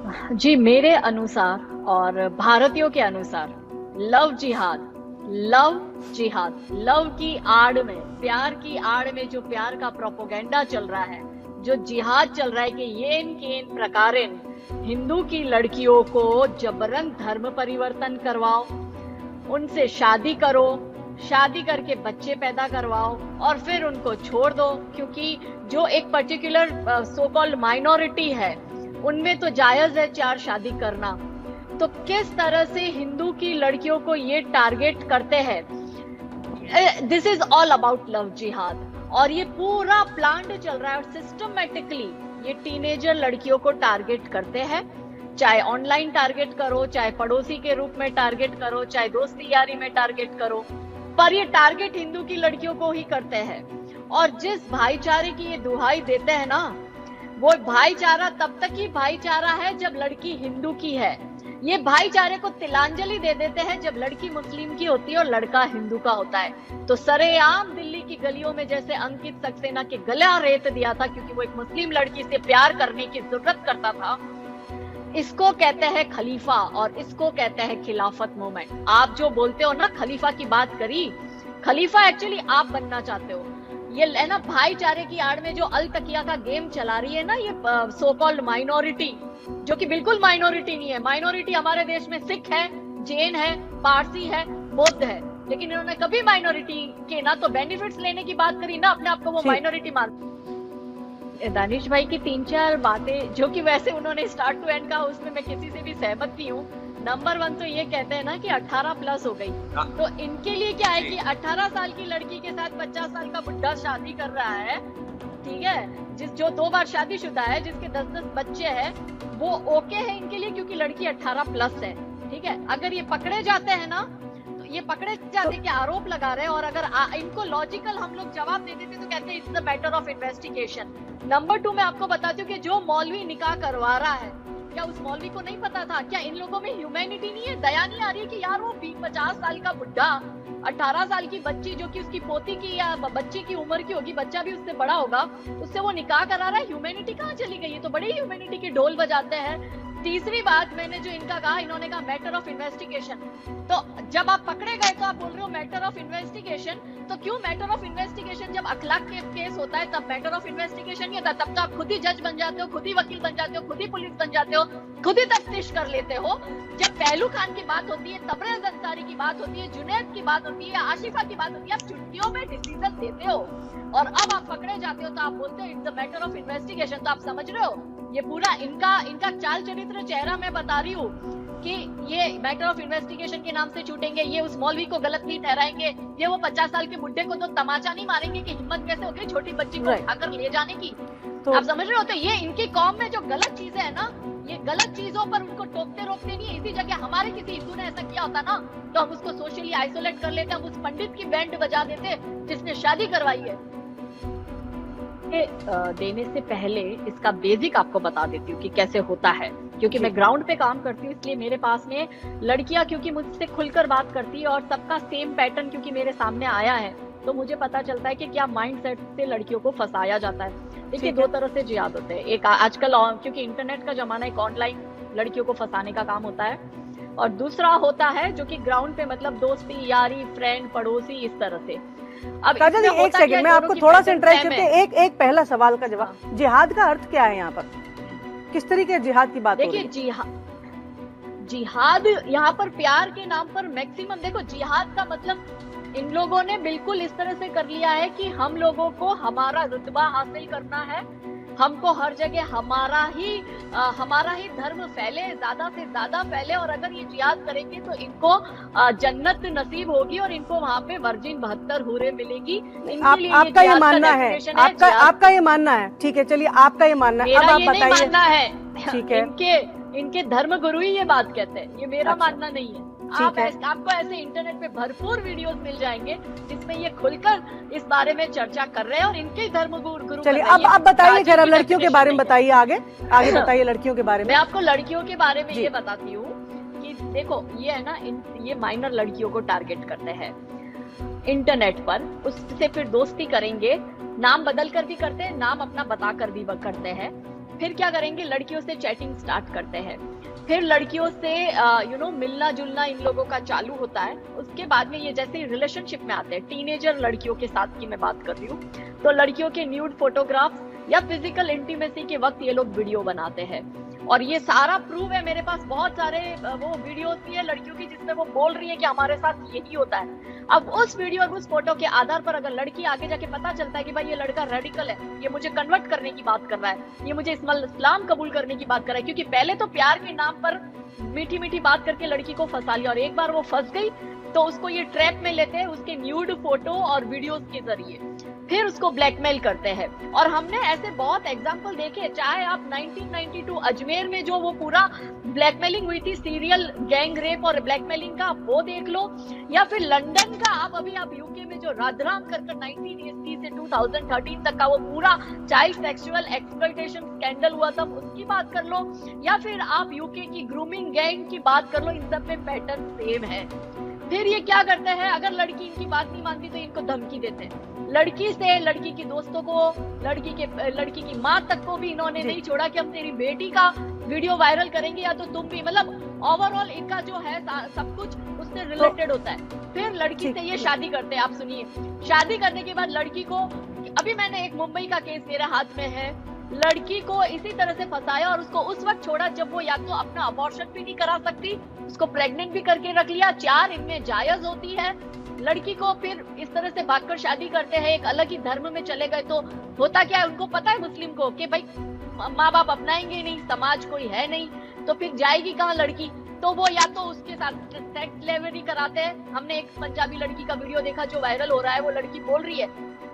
जी, मेरे अनुसार और भारतीयों के अनुसार लव जिहाद, लव जिहाद, लव की आड़ में, प्यार की आड़ में जो प्यार का प्रोपोगेंडा चल रहा है, जो जिहाद चल रहा है कि येन केन प्रकारेण हिंदू की लड़कियों को जबरन धर्म परिवर्तन करवाओ, उनसे शादी करो, शादी करके बच्चे पैदा करवाओ और फिर उनको छोड़ दो, क्योंकि जो एक पर्टिकुलर सो कॉल्ड माइनॉरिटी है उनमें तो जायज है 4 शादी करना। तो किस तरह से हिंदू की लड़कियों को ये टारगेट करते हैं। This is all about love जिहाद, और ये पूरा प्लान्ड चल रहा है और सिस्टमेटिकली ये टीनेजर लड़कियों को टारगेट करते हैं। चाहे ऑनलाइन टारगेट करो, चाहे पड़ोसी के रूप में टारगेट करो, चाहे दोस्ती यारी में टारगेट करो, पर ये टारगेट हिंदू की लड़कियों को ही करते हैं। और जिस भाईचारे की ये दुहाई देते हैं ना, वो भाईचारा तब तक ही भाईचारा है जब लड़की हिंदू की है। ये भाईचारे को तिलांजलि दे देते हैं जब लड़की मुस्लिम की होती है और लड़का हिंदू का होता है। तो सरेआम दिल्ली की गलियों में जैसे अंकित सक्सेना के गला रेत दिया था क्योंकि वो एक मुस्लिम लड़की से प्यार करने की जरूरत करता था, इसको कहते हैं खलीफा और इसको कहते हैं खिलाफत मूवमेंट। आप जो बोलते हो ना, खलीफा की बात करी, खलीफा एक्चुअली आप बनना चाहते हो। ये है ना भाईचारे की आड़ में जो अल तकिया का गेम चला रही है ना ये सो कॉल्ड माइनॉरिटी, जो कि बिल्कुल माइनॉरिटी नहीं है। माइनॉरिटी हमारे देश में सिख है, जैन है, पारसी है, बौद्ध है, लेकिन इन्होंने कभी माइनॉरिटी के ना तो बेनिफिट्स लेने की बात करी ना अपने आप को वो माइनॉरिटी मान। दानिश भाई की 3-4 बातें जो कि वैसे उन्होंने स्टार्ट टू एंड कहा, उसमें मैं किसी से भी सहमत नहीं हूँ। नंबर 1 तो ये कहते हैं ना कि 18 प्लस हो गई, तो इनके लिए क्या है कि 18 साल की लड़की के साथ 50 साल का बुढ़ा शादी कर रहा है, ठीक है, जो 2 बार शादीशुदा है, जिसके 10-10 बच्चे हैं, वो ओके है इनके लिए क्योंकि लड़की 18 प्लस है। ठीक है, अगर ये पकड़े जाते हैं ना, तो ये पकड़े जाते के आरोप लगा रहे हैं, और अगर इनको लॉजिकल हम लोग जवाब दे देते तो कहते हैं it's the matter of investigation. Number 2 मैं आपको बताती हूँ कि जो मौलवी निकाह करवा रहा है, क्या उस मौलवी को नहीं पता था? क्या इन लोगों में ह्यूमैनिटी नहीं है, दया नहीं आ रही है कि यार वो 50 साल का बुढ़ा 18 साल की बच्ची जो कि उसकी पोती की या बच्ची की उम्र की होगी, बच्चा भी उससे बड़ा होगा, उससे वो निकाह करा रहा है। ह्यूमैनिटी कहाँ चली गई? ये तो बड़ी ह्यूमैनिटी की ढोल बजाते हैं। तीसरी बात मैंने जो इनका कहा, इन्होंने कहा मैटर ऑफ इन्वेस्टिगेशन। तो जब आप पकड़े गए तो आप बोल रहे हो मैटर ऑफ इन्वेस्टिगेशन, तो क्यों मैटर ऑफ इन्वेस्टिगेशन? जब अखलाक के केस होता है तब मैटर ऑफ इन्वेस्टिगेशन नहीं होता, तब तो आप खुद ही जज बन जाते हो, खुद ही वकील बन जाते हो, खुद ही पुलिस बन जाते हो, खुद ही तफ्तीश कर लेते हो। जब पहलू खान की बात होती है, तबरेज अंसारी की बात होती है, जुनैद की बात होती है, आशिफा की बात होती है, आप चुटकियों में डिसीजन देते हो, और अब आप पकड़े जाते हो तो आप बोलते हो it's a matter of investigation. तो आप समझ रहे हो ये पूरा इनका चाल चरित्र चेहरा मैं बता रही हूँ कि ये मैटर ऑफ इन्वेस्टिगेशन के नाम से छूटेंगे, ये उस मौलवी को गलत नहीं ठहराएंगे, ये वो 50 साल के बुढ़े को तो तमाचा नहीं मारेंगे कि हिम्मत कैसे हो गई छोटी बच्ची को उठाकर ले जाने की। तो आप समझ रहे हो? तो ये इनकी कौम में जो गलत चीजें है ना, ये गलत चीजों पर उनको टोकते रोकते नहीं है। इसी जगह हमारे किसी हिंदू ने ऐसा किया होता ना तो हम उसको सोशली आइसोलेट कर लेते, हम उस पंडित की बैंड बजा देते जिसने शादी करवाई है। देने से पहले इसका बेसिक आपको बता देती हूँ कि कैसे होता है, क्योंकि मैं ग्राउंड पे काम करती हूँ, इसलिए मेरे पास में लड़कियां क्योंकि मुझसे खुलकर बात करती है और सबका सेम पैटर्न क्योंकि मेरे सामने आया है, तो मुझे पता चलता है कि क्या माइंडसेट से लड़कियों को फंसाया जाता है। देखिए 2 तरह से जिहाद होते हैं। एक आजकल क्योंकि इंटरनेट का जमाना, एक ऑनलाइन लड़कियों को फंसाने का काम होता है, और दूसरा होता है जो कि ग्राउंड पे मतलब दोस्ती यारी फ्रेंड पड़ोसी इस तरह से। अब काजल जी एक सेकंड मैं आपको थोड़ा सा इंटरेस्ट करके एक पहला सवाल का जवाब, जिहाद का अर्थ क्या है यहाँ पर? किस तरीके के जिहाद की बात हो रही है? देखिए जिहाद यहाँ पर प्यार के नाम पर मैक्सिमम, देखो जिहाद का मतलब इन लोगों ने बिल्कुल इस तरह से कर लिया है कि हम लोगों को हमारा रुतबा हासिल करना है, हमको हर जगह हमारा ही धर्म फैले, ज्यादा से ज्यादा फैले, और अगर ये जिहाद करेंगे तो इनको जन्नत नसीब होगी और इनको वहाँ पे वर्जिन 72 हूरें मिलेगी। आपका ये मानना है? आपका ये मानना है? ठीक है, चलिए आपका ये मानना है, अब आप बताइए। मानना है, ठीक है, इनके धर्म गुरु ही ये बात कहते हैं, ये मेरा मानना नहीं है। आपको ऐसे इंटरनेट पे भरपूर वीडियोस मिल जाएंगे जिसमें ये खुलकर इस बारे में चर्चा कर रहे हैं, और इनके धर्म गुरु। चलिए अब बताइए, खैर अब लड़कियों के बारे में बताइए, आगे बताइए लड़कियों के बारे में। मैं आपको लड़कियों के बारे में ये बताती हूँ कि देखो ये है ना, ये माइनर लड़कियों को टारगेट करते हैं इंटरनेट पर, उससे फिर दोस्ती करेंगे, नाम बदल कर भी करते हैं, नाम अपना बता कर भी करते हैं, फिर क्या करेंगे, लड़कियों से चैटिंग स्टार्ट करते हैं, फिर लड़कियों से मिलना जुलना इन लोगों का चालू होता है। उसके बाद में ये जैसे रिलेशनशिप में आते हैं, टीनेजर लड़कियों के साथ की मैं बात कर रही हूँ, तो लड़कियों के न्यूड फोटोग्राफ्स या फिजिकल इंटीमेसी के वक्त ये लोग वीडियो बनाते हैं। और ये सारा प्रूफ है मेरे पास, बहुत सारे वो वीडियोस भी है लड़कियों की जिसमें वो बोल रही है कि हमारे साथ यही होता है। अब उस वीडियो और उस फोटो के आधार पर अगर लड़की आगे जाके पता चलता है कि भाई ये लड़का रेडिकल है, ये मुझे कन्वर्ट करने की बात कर रहा है, ये मुझे इस्लाम कबूल करने की बात कर रहा है, क्योंकि पहले तो प्यार के नाम पर मीठी मीठी बात करके लड़की को फंसा लिया, और एक बार वो फंस गई तो उसको ये ट्रैप में लेते हैं उसके न्यूड फोटो और वीडियोस के जरिए, फिर उसको ब्लैकमेल करते हैं। और हमने ऐसे बहुत एग्जांपल देखे, चाहे आप 1992 अजमेर में जो वो पूरा ब्लैकमेलिंग हुई थी, सीरियल गैंग रेप और ब्लैकमेलिंग का, वो देख लो, या फिर लंदन का, आप यूके में जो राधराम कर 1980 से 2013 तक का वो पूरा चाइल्ड सेक्सुअल एक्सप्लॉयटेशन स्कैंडल हुआ था, उसकी बात कर लो, या फिर आप यूके की ग्रूमिंग गैंग की बात कर लो, इन सब में पैटर्न सेम है। फिर ये क्या करते हैं, अगर लड़की इनकी बात नहीं मानती तो इनको धमकी देते हैं, लड़की से लड़की की दोस्तों को, लड़की की माँ तक को भी इन्होंने नहीं छोड़ा कि हम तेरी बेटी का वीडियो वायरल करेंगे या तो तुम भी, मतलब ओवरऑल इनका जो है सब कुछ उससे रिलेटेड होता है। फिर लड़की से ये शादी करते हैं, आप सुनिए, शादी करने के बाद लड़की को, अभी मैंने एक मुंबई का केस मेरे हाथ में है, लड़की को इसी तरह से फंसाया और उसको उस वक्त छोड़ा जब वो या तो अपना अबॉर्शन भी नहीं करा सकती, उसको प्रेग्नेंट भी करके रख लिया, 4 इनमें जायज होती है, लड़की को फिर इस तरह से भागकर शादी करते हैं, एक अलग ही धर्म में चले गए। तो होता क्या है, उनको पता है मुस्लिम को कि भाई माँ बाप अपनाएंगे नहीं, समाज कोई है नहीं, तो फिर जाएगी कहाँ लड़की, तो वो या तो उसके साथ सेक्स स्लेवरी कराते हैं। हमने एक पंजाबी लड़की का वीडियो देखा जो वायरल हो रहा है, वो लड़की बोल रही है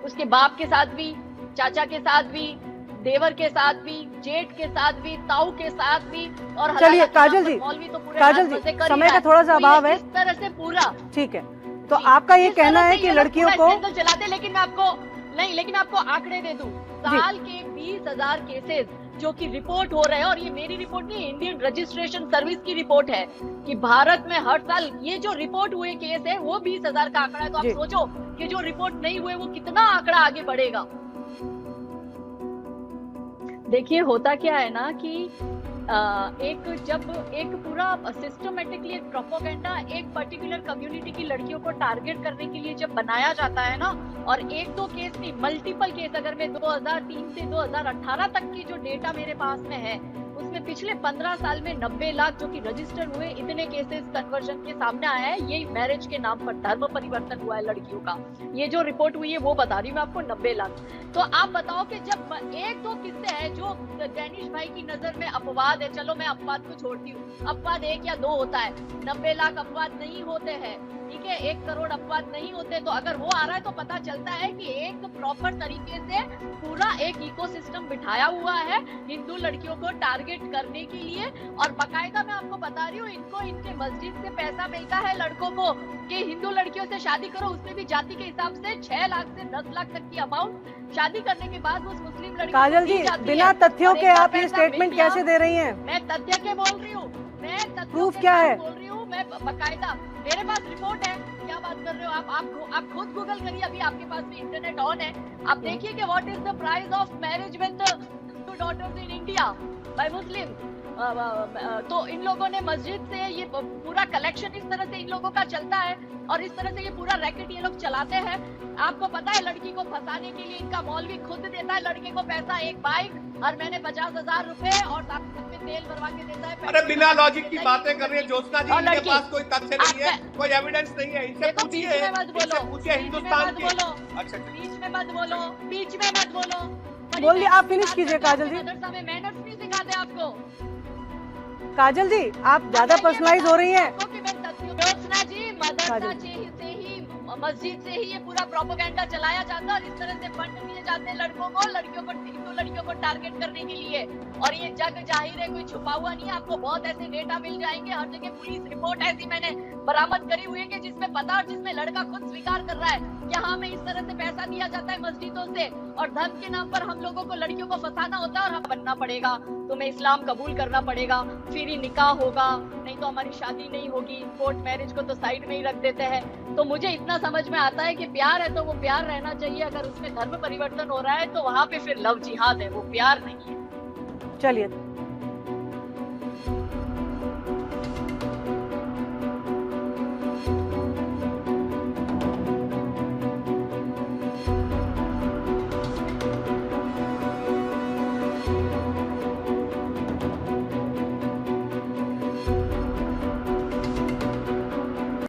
उसके बाप के साथ भी, चाचा के साथ भी, देवर के साथ भी, जेठ के साथ भी, ताऊ के साथ भी, और चलिए काजल जी, समय का थोड़ा सा अभाव है, इस तरह से पूरा ठीक है। तो आपका ये कहना है कि लड़कियों को चलाते, लेकिन मैं आपको आंकड़े दे दूं, साल के 20,000 केसेस जो कि रिपोर्ट हो रहे हैं, और ये मेरी रिपोर्ट नहीं, इंडियन रजिस्ट्रेशन सर्विस की रिपोर्ट है कि भारत में हर साल ये जो रिपोर्ट हुए केस है वो 20,000 का आंकड़ा है। तो आप सोचो कि जो रिपोर्ट नहीं हुए वो कितना आंकड़ा आगे बढ़ेगा। देखिए होता क्या है ना कि जब एक पूरा सिस्टमेटिकली प्रोपेगेंडा एक पर्टिकुलर कम्युनिटी की लड़कियों को टारगेट करने के लिए जब बनाया जाता है ना, और एक दो केस नहीं, मल्टीपल केस, अगर मैं 2003 से 2018 तक की जो डेटा मेरे पास में है, उसमें पिछले 15 साल में 90 लाख जो कि रजिस्टर हुए, इतने केसेस कन्वर्जन के सामने आया है। ये मैरिज के नाम पर धर्म परिवर्तन हुआ है लड़कियों का, ये जो रिपोर्ट हुई है वो बता रही हूँ मैं आपको, 90 लाख। तो आप बताओ कि जब एक दो किस्से हैं जो डैनिश भाई की नजर में अपवाद है, चलो मैं अपवाद को छोड़ती हूँ, अपवाद 1 या 2 होता है, 90 लाख अपवाद नहीं होते हैं, ठीक है, 1 करोड़ अपवाद नहीं होते। तो अगर वो आ रहा है तो पता चलता है कि एक प्रॉपर तरीके से पूरा एक इकोसिस्टम बिठाया हुआ है हिंदू लड़कियों को टारगेट करने के लिए। और बाकायदा मैं आपको बता रही हूँ, इनको इनके मस्जिद से पैसा मिलता है लड़कों को कि हिंदू लड़कियों से शादी करो, उसमें भी जाति के हिसाब से 6 लाख से 10 लाख तक की अमाउंट शादी करने के बाद उस मुस्लिम लड़की। काजल जी, बिना तथ्यों के आप ये स्टेटमेंट कैसे दे रही हैं? मैं तथ्य के बोल रही हूँ, मैं प्रूफ क्या है बोल रही हूँ, मैं बाकायदा, मेरे पास रिपोर्ट है। क्या बात कर रहे हो आप खुद गूगल करिए, अभी आपके पास भी इंटरनेट ऑन है, आप देखिए कि what is the price of marriage with 2 daughters in India by Muslim. तो इन लोगों ने मस्जिद से ये पूरा कलेक्शन इस तरह से इन लोगों का चलता है, और इस तरह से ये पूरा रैकेट ये लोग चलाते हैं। आपको पता है लड़की को फंसाने के लिए इनका मौलवी खुद देता है लड़के को पैसा, एक बाइक, और मैंने 50,000 रुपए और साथ में तेल भरवा के देता है। अरे बिना लॉजिक की बातें कर रही है ज्योत्सना जी, इनके पास कोई तथ्य नहीं है, कोई एविडेंस नहीं है, इनसे पूछिए हिंदुस्तान की। अच्छा, बीच में मत बोलो, बोलिए, आप फिनिश कीजिए काजल जी। मदरसा में मैनर्स नहीं सिखाते आपको। काजल जी, आप ज्यादा पर्सनलाइज हो रही हैं। ज्योत्सना जी, मदरसा से ही मस्जिद से ही ये पूरा प्रोपेगेंडा चलाया जाता है, और इस तरह से फंड दिए जाते हैं लड़कों को, हिंदू लड़कियों को टारगेट करने के लिए। और ये जग जाहिर है, कोई छुपा हुआ नहीं है, आपको बहुत ऐसे डेटा मिल जाएंगे, हर जगह पुलिस रिपोर्ट ऐसी मैंने बरामद करी हुई है कि जिसमें पता, और जिसमें लड़का खुद स्वीकार कर रहा है कि हाँ हमें इस तरह से पैसा दिया जाता है मस्जिदों से, और धर्म के नाम पर हम लोगों को लड़कियों को फंसाना होता है, और हम बनना पड़ेगा, तुम्हें इस्लाम कबूल करना पड़ेगा, फिर ही निकाह होगा, नहीं तो हमारी शादी नहीं होगी। कोर्ट मैरिज को तो साइड में ही रख देते हैं। तो मुझे इतना समझ में आता है कि प्यार है तो वो प्यार रहना चाहिए, अगर उसमें धर्म परिवर्तन हो रहा है तो वहाँ पे फिर लव जिहाद है, वो प्यार नहीं है। चलिए